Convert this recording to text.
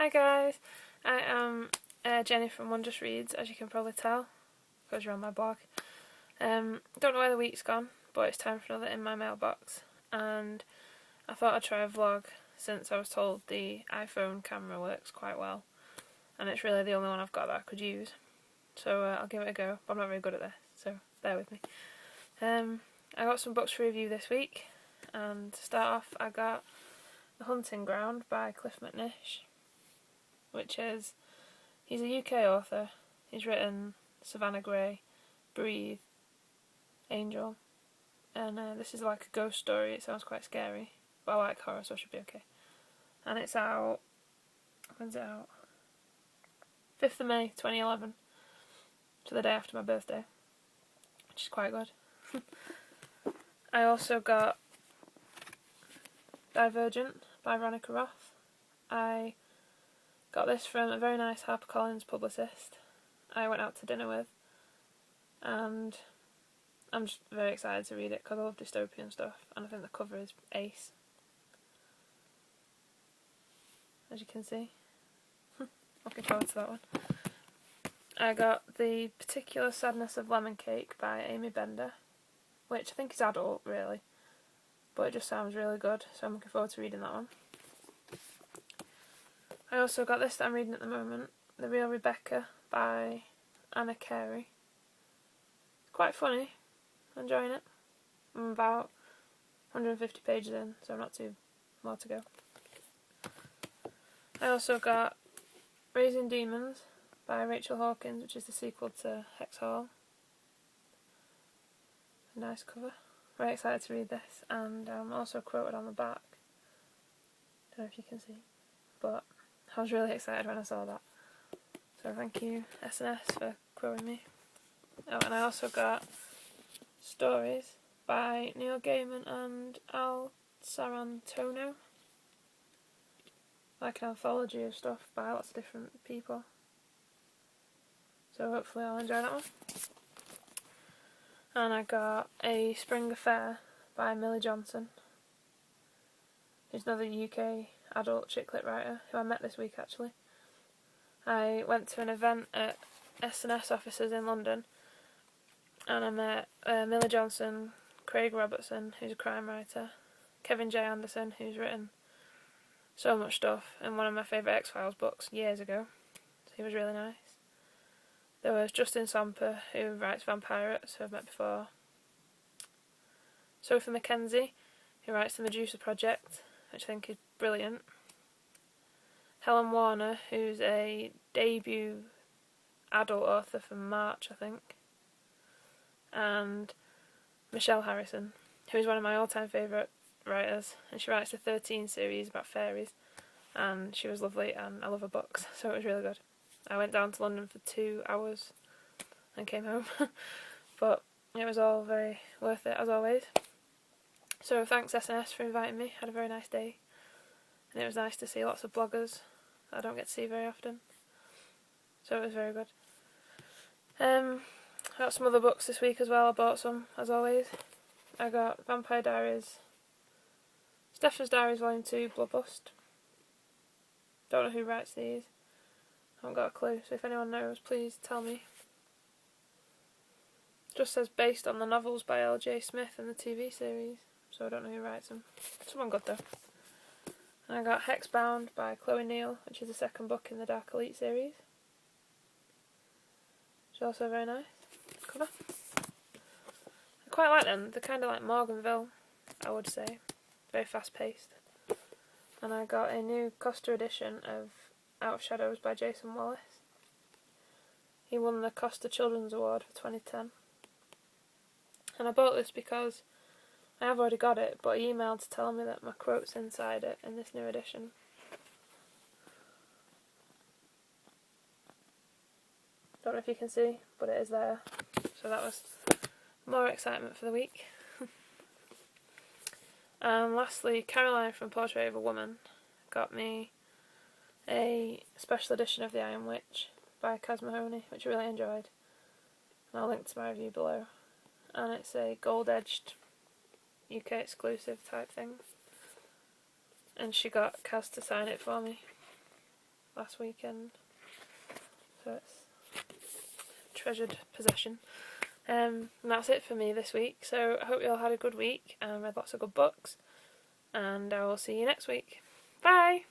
Hi guys, I am Jenny from One Just Reads, as you can probably tell, because you're on my blog. Don't know where the week's gone, but it's time for another In My Mailbox, and I thought I'd try a vlog since I was told the iPhone camera works quite well, and it's really the only one I've got that I could use, so I'll give it a go, but I'm not very good at this, so bear with me. I got some books for review this week, and to start off I got The Hunting Ground by Cliff McNish, which is, he's a UK author. He's written Savannah Grey, Breathe, Angel, and this is like a ghost story. It sounds quite scary, but I like horror, so it should be okay. And it's out, when's it out? 5th of May 2011, so the day after my birthday, which is quite good. I also got Divergent by Veronica Roth. I got this from a very nice HarperCollins publicist I went out to dinner with, and I'm just very excited to read it because I love dystopian stuff, and I think the cover is ace, as you can see. Looking forward to that one. I got The Particular Sadness of Lemon Cake by Amy Bender, which I think is adult really, but it just sounds really good, so I'm looking forward to reading that one. I also got this that I'm reading at the moment, The Real Rebecca by Anna Carey. It's quite funny, I'm enjoying it. I'm about 150 pages in, so not too more to go. I also got Raising Demons by Rachel Hawkins, which is the sequel to Hex Hall. A nice cover. Very excited to read this, and I'm also quoted on the back. Don't know if you can see, but I was really excited when I saw that. So thank you SNS for quoting me. Oh, and I also got Stories by Neil Gaiman and Al Sarantono. Like an anthology of stuff by lots of different people. So hopefully I'll enjoy that one. And I got A Spring Affair by Millie Johnson, who's another UK adult chick lit writer who I met this week actually. I went to an event at SNS offices in London, and I met Millie Johnson, Craig Robertson, who's a crime writer, Kevin J. Anderson, who's written so much stuff in one of my favourite X-Files books years ago, so he was really nice. There was Justin Somper, who writes Vampirates, who I've met before, Sophie Mackenzie, who writes The Medusa Project, which I think is brilliant, Helen Warner, who's a debut adult author from March, I think, and Michelle Harrison, who is one of my all-time favourite writers, and she writes the 13 series about fairies, and she was lovely, and I love her books, so it was really good. I went down to London for 2 hours and came home, but it was all very worth it as always. So thanks SNS for inviting me, had a very nice day, and it was nice to see lots of bloggers that I don't get to see very often, so it was very good. I got some other books this week as well. I bought some, as always. I got Vampire Diaries, Stephen's Diaries Volume 2, Bloodlust. Don't know who writes these, haven't got a clue, so if anyone knows please tell me. Just says based on the novels by L.J. Smith and the TV series, so I don't know who writes them. Someone good though. And I got Hexbound by Chloe Neal, which is the second book in the Dark Elite series. It's also very nice cover. I quite like them, they're kind of like Morganville, I would say. Very fast paced. And I got a new Costa edition of Out of Shadows by Jason Wallace. He won the Costa Children's Award for 2010. And I bought this because I have already got it, but he emailed to tell me that my quote's inside it in this new edition. Don't know if you can see, but it is there. So that was more excitement for the week. And lastly, Caroline from Portrait of a Woman got me a special edition of The Iron Witch by Kaz Mahoney, which I really enjoyed. And I'll link to my review below. And it's a gold-edged UK exclusive type thing. And she got Kaz to sign it for me. last weekend, so it's treasured possession. And that's it for me this week, so I hope you all had a good week and read lots of good books, and I will see you next week. Bye!